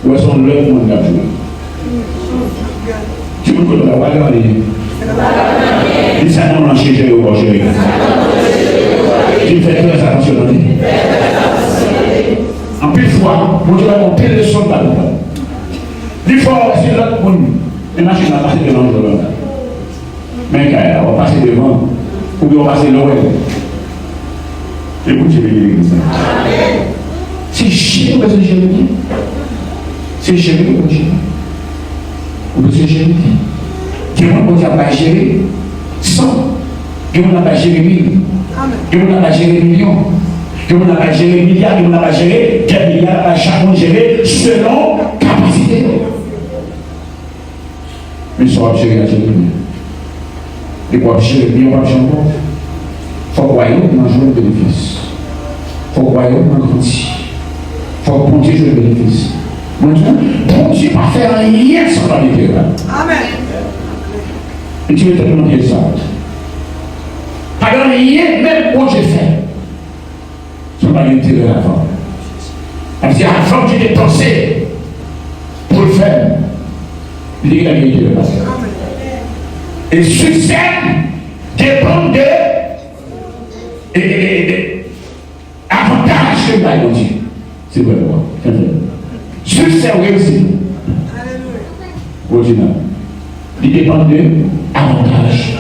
Où est-ce qu'on lève le monde là? Tu me connais la valeur des. Les salons l'ont changé au Roger. Tu fais très attention à lui. En plus de fois, mon Dieu va monter le son de la route. Des fois, c'est l'autre monde. Les machines vont passer devant nous. Mais on va passer devant. Ou bien on va passer loin. Et vous, j'ai vu l'église. C'est chier, vous êtes génie. C'est gérer le projet. Vous pouvez gérer. Dieu n'a pas géré 100. Dieu n'a pas géré 1000. Dieu n'a pas géré millions. Dieu n'a pas géré milliards. Dieu n'a pas géré 4 milliards. À chaque fois géré selon capacité. Mais ça va gérer la gérer. Et pour gérer bien, on va gérer encore. Il faut que le royaume mange le bénéfice. Il faut que le royaume grandisse. Il faut que bon Dieu joue le bénéfice. Bon Dieu ne va faire rien sans la vérité. Amen. Et tu veux te demander ça. Pas rien, même quand j'ai fait. Ça va l'intérêt avant. Parce que avant tu t'es pensé pour le faire. Il est la vérité. Et le succès dépend de avantage que va Dieu. C'est vrai, moi. Succès réussi. Alléluia. Il dépend de avantage.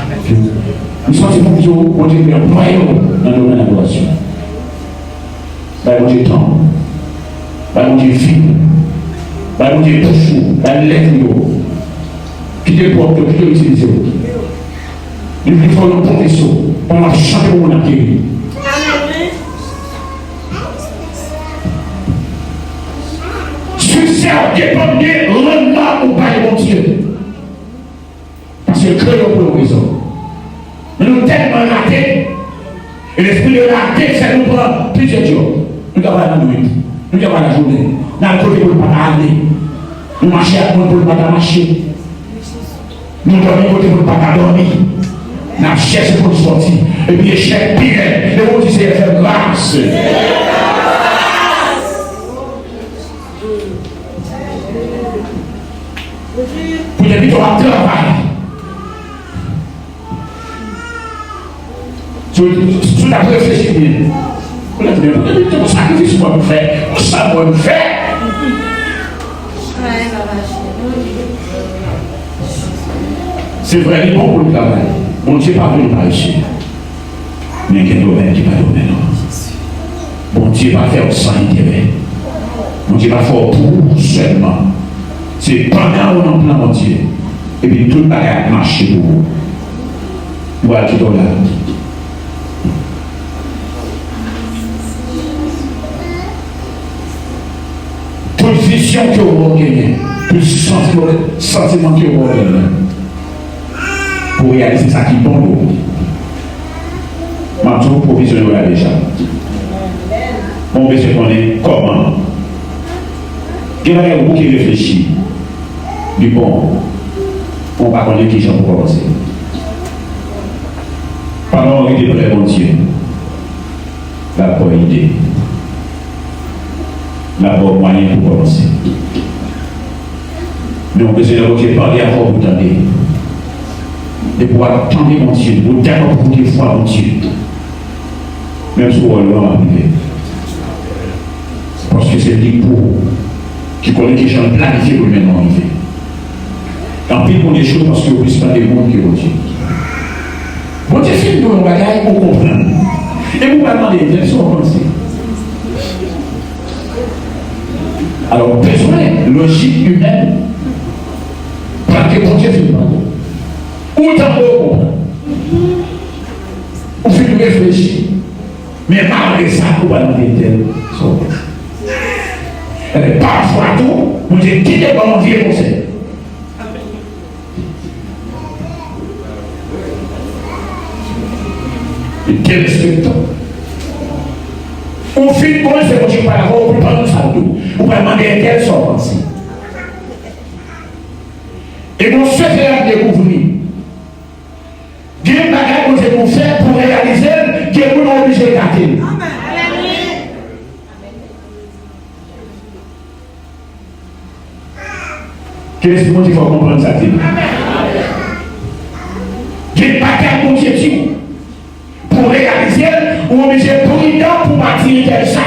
Nous sommes pour Dieu employés dans le domaine de l'adoration. Mon Dieu temps, mon Dieu film, mon Dieu touche, mon lève qui te porte, qui te utilise. Il faut une protection pour la chanter pour mon accueil. Succès dépend de rendement ou pas de mon Dieu. Parce que créons pour une raison. Nous sommes tellement ratés. Et l'esprit de raté, ça nous prend plusieurs jours. Nous avons la nuit. Nous avons la journée. Nous avons côté pour ne pas aller. Nous marchons à côté pour ne pas marcher. Nous dormons côté pour ne pas dormir. Nous avons cherché pour sortir. Et puis échec pire. Et vous dites, c'est faire grâce. Pour les vite, on va travailler. Tu n'as pas réfléchi bien. Vous l'avez dit, mon sacrifice, moi, me fait. Mon sang, moi, me fait. C'est vrai, il est bon pour le travail. Mon Dieu, pas venu par ici. Mais il y a un domaine qui n'est pas domaine. Bon Dieu va faire sans intérêt. Bon Dieu va faire pour seulement. C'est pendant qu'on en plan, mon Dieu. Et puis tout le bagage marche pour vous. Voilà tout là. Toute vision que vous gagnez, tout sentiment que vous gagnez, pour réaliser ça qui est bon pour vous. Maintenant, provisionner là déjà. On veut se connaître comment. Il y a beaucoup qui réfléchit. Du bon, on va connaître qui j'en pour commencer. Pendant qu'on était prêt, mon Dieu, la bonne idée, la bonne moyen pour commencer. Mais on peut se dire que parler avant vous tenter. De pouvoir attendre mon Dieu, de vous d'accord pour des fois mon Dieu. Même si on va arriver. Parce que c'est lui pour qui connaît que j'en planifie pour maintenant arriver. Tant pis pour des choses parce que vous ne pas des mondes que vous dites. Bon Dieu, c'est une bonne bagaille pour comprendre. Et vous m'avez demandé des questions comme ça. Alors, besoin logique humaine, parce que bon Dieu fait une bagaille. Autant de comprendre. Vous faites réfléchir. Mais malgré ça, vous va demander telle chose. Parfois tout, vous dites qui est bon Dieu pour ça. Et quel respectant. On fait comment c'est que je parle avant, on ne peut pas nous saluer. On va demander quelle sorte aussi. Et mon secret à découvrir. Il y a une bagarre que vous faire pour réaliser que vous n'êtes obligé de garder. Qu'est-ce que il faut comprendre ça? Il y a une bagarre que vous dit pour réaliser ou obligé de prudent pour bâtir tel ça.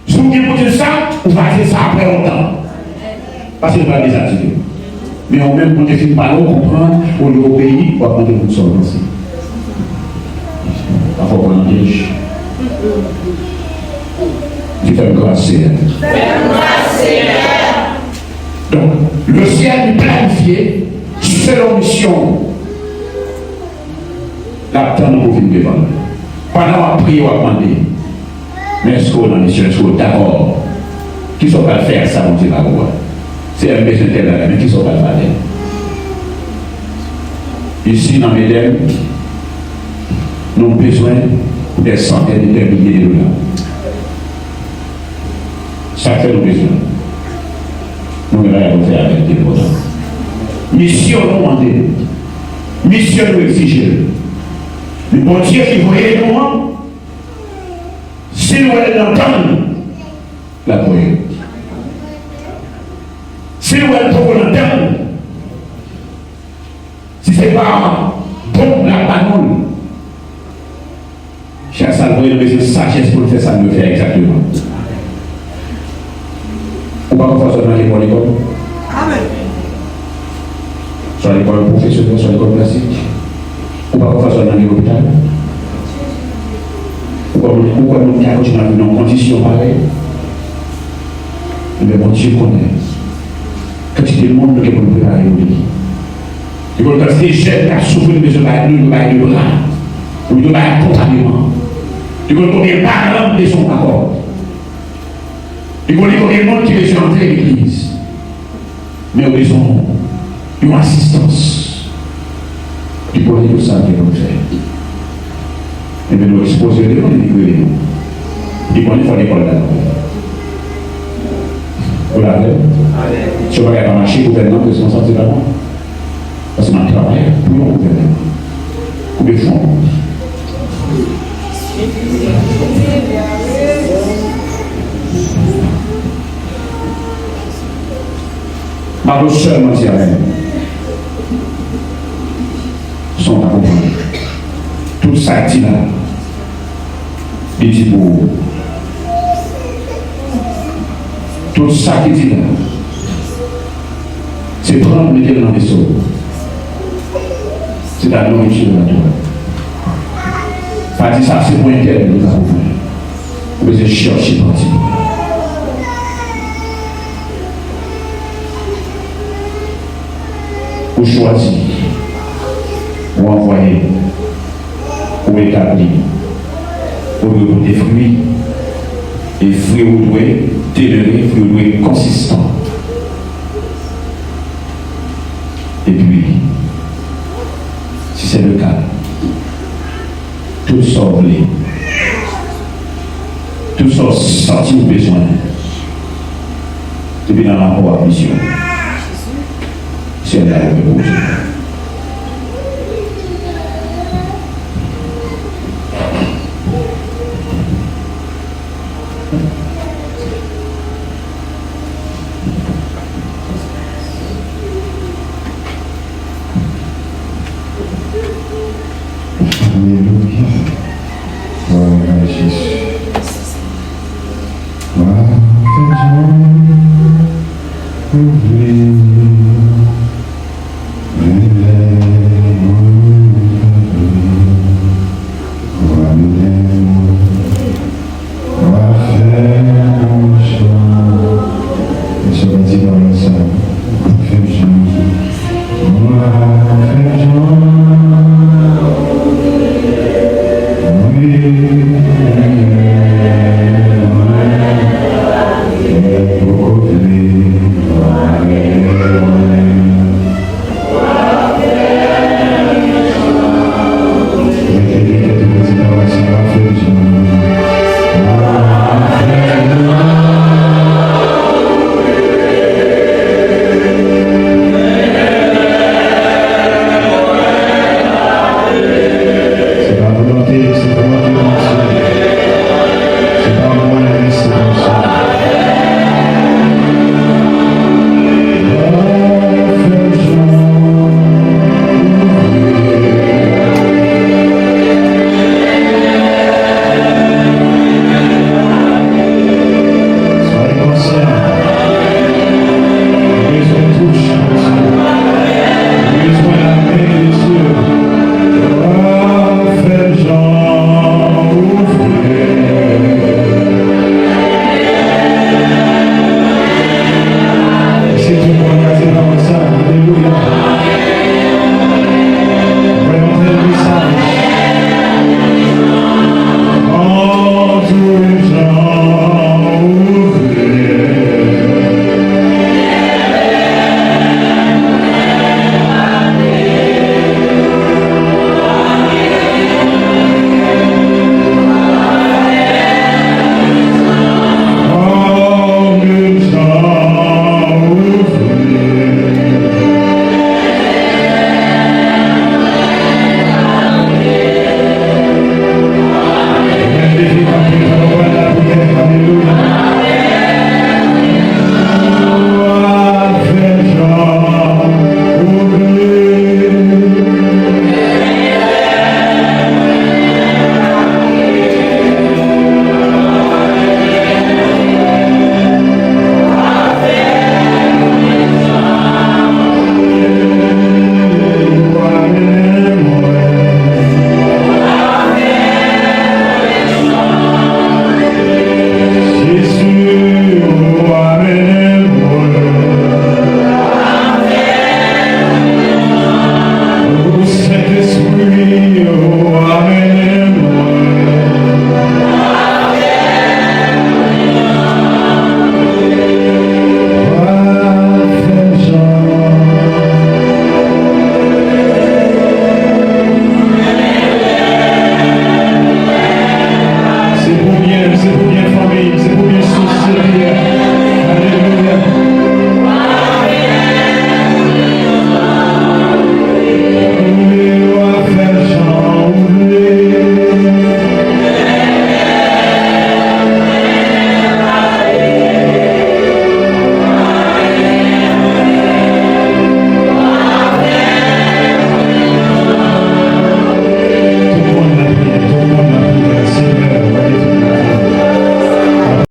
Si vous dites ça, vous allez faire ça après longtemps. Parce que vous allez désactiver. Mais on même quand on finit par comprendre, on est au pays, on va prendre une sorte aussi. Il faut prendre un piège. Tu fais grâce, Seigneur. Donc, le ciel est planifié selon mission. La temps nous vient devant. Pendant la prière, on va demander. Mais est-ce qu'on a mission, est-ce qu'on est d'accord? Qui sont pas faire ça, on dit pas quoi. C'est un besoin tel là, mais qui sont pas le faire. Ici, dans Médem, nous avons besoin des centaines de milliers de dollars. Ça fait nos besoins. Nous allons faire avec des products. Mission nous demander. Mission nous exiger. Le bon Dieu qui voyait nous, si nous allons entendre la prière. Si nous allons entendre, si ce n'est pas bon la parole, chaque salle vous avez besoin de sagesse pour faire ça, nous faire exactement. On va pas faire seulement l'école. Amen. Soit l'école professionnelle, soit l'école classique. On va pas faire seulement l'hôpital. Pourquoi nous avons continué à vivre dans des conditions pareilles? Mais mon Dieu connaît. Quand il y a des monde qui peuvent préparer au lit. Et quand il y a des jeunes qui ont souffert de besoin de bras, ou de accompagnement. Et quand il y a des parents qui sont d'accord. Et quand il y a des gens qui veulent entrer à l'église. Mais ils ont une assistance. Et pour les ça qui vont faire. Et bien nous exposer devant les livres. Et quand il faut l'école là. Vous l'avez? Si on va pas marcher, le gouvernement peut se concentrer là-bas. Parce que notre travail pour le gouvernement. Combien de fonds? Ma seulement dire sont à comprendre. Tout ça dit là, il dit pour tout ça qui dit là, c'est prendre mettre dans les vaisseau. C'est la nourriture de la toi. Pas dire ça, c'est moins interne de la comprendre. Vous allez chercher parti. Vous choisir, vous envoyer, vous établir, vous des fruits. Et fruits vous devez tolérés, fruits vous devez consistants. Et puis, si c'est le cas, tout sort tout sort sorti au besoin. Et puis dans la propre mission, c'est là le projet. Alléluia. Voilà Jésus. Voilà,